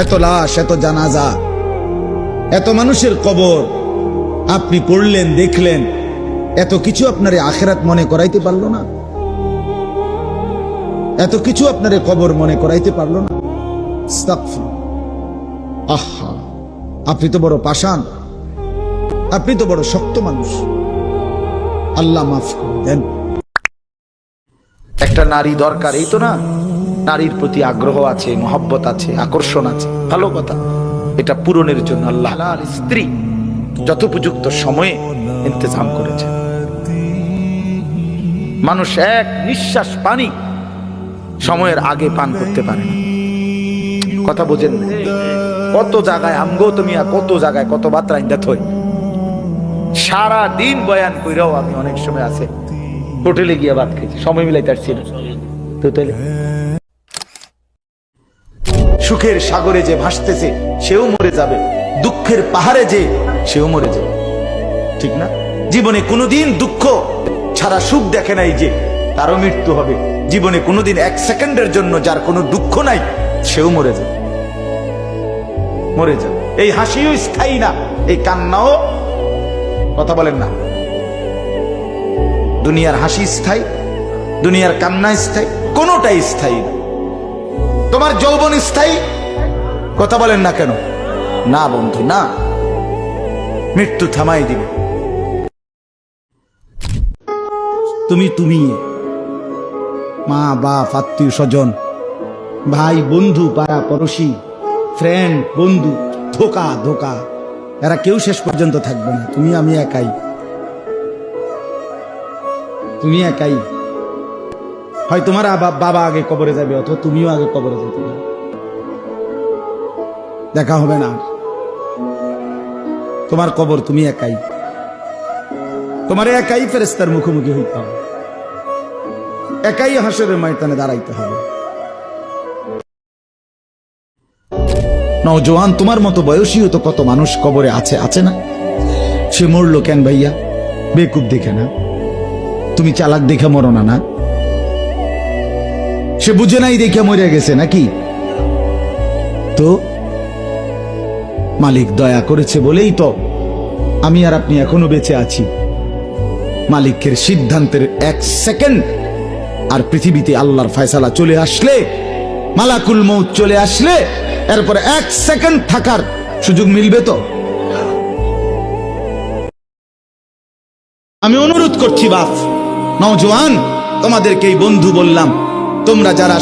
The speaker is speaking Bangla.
এত লাশ, এত জানাজা, এত মানুষের কবর আপনি পড়লেন, দেখলেন, এত কিছু আপনার আখিরাত মনে করাইতে পারলো না? এত কিছু আপনার কবর মনে করাইতে পারলো না? আহা, আপনি তো বড় পাষাণ, আপনি তো বড় শক্ত মানুষ। আল্লাহ মাফ করে দেন। একটা নারী দরকার, এই তো না? নারীর প্রতি আগ্রহ আছে, মহব্বত আছে, আকর্ষণ আছে, ভালো কথা। এটা পূরণের জন্য আল্লাহ স্ত্রী যথোপযুক্ত সময়ে ইন্তজাম করেছেন। মানুষ এক নিঃশ্বাস পানি সময়ের আগে পান করতে পারে না। কথা বোঝেন না? কত জায়গায় আমগো তুমি, কত জায়গায় কত বাত্রা ইন্দাত হই। সারা দিন বয়ান কইরাও আমি অনেক সময় আছে হোটেলে গিয়ে ভাত খেয়েছি, সময় মিলাইতে পারছি না। তো তাহলে সুখের সাগরে যে ভাসতেছে সেও মরে যাবে, দুঃখের পাহাড়ে যে সেও মরে যাবে, ঠিক না? জীবনে কোনোদিন দুঃখ ছাড়া সুখ দেখে নাই যে তারও মৃত্যু হবে। জীবনে কোনোদিন এক সেকেন্ডের জন্য যার কোনো দুঃখ নাই সেও মরে যাবে, মরে যাবে। এই হাসিও স্থায়ী না, এই কান্নাও, কথা বলেন না, দুনিয়ার হাসি স্থায়ী, দুনিয়ার কান্না স্থায়ী, কোনোটাই স্থায়ী না। তোমার যৌবন স্থায়ী, কথা বলেন না কেন? না বন্ধু, না, মৃত্যু থামাই দিবে। তুমি মা বাপ, আত্মীয় স্বজন, ভাই বন্ধু, পাড়া পড়োশি, ফ্রেন্ড, বন্ধু, ধোকা ধোকা, এরা কেউ শেষ পর্যন্ত থাকবে না। তুমি আমি একাই, তুমি একাই। হয় তোমার বাবা আগে কবরে যাবে, অথবা তুমিও আগে কবরে যেতে, দেখা হবে না। তোমার কবর তুমি একাই, তোমার একাই ফেরেশতার মুখোমুখি হইতে হবে, একাই হাসরের ময়দানে দাঁড়াইতে হবে। নওজোয়ান, তোমার মতো বয়সীও তো কত মানুষ কবরে আছে, আছে না? সে মরলো কেন ভাইয়া? বেকুব দেখে না? তুমি চালাক দেখে মরো না? না, সে বুঝে নাই দেখে মরে গেছে নাকি? তো মালিক দয়া করেছে বলেই তো আমি আর আপনি এখনো বেঁচে আছি। মালিকের সিদ্ধান্তের এক সেকেন্ড আর পৃথিবীতে আল্লাহর ফয়সালা চলে আসলে, মালাকুল মউত চলে আসলে, এরপরে এক সেকেন্ড থাকার সুযোগ মিলবে তো? আমি অনুরোধ করছি বাপ, নওজোয়ান, তোমাদেরকে এই বন্ধু বললাম, তোমরা যারা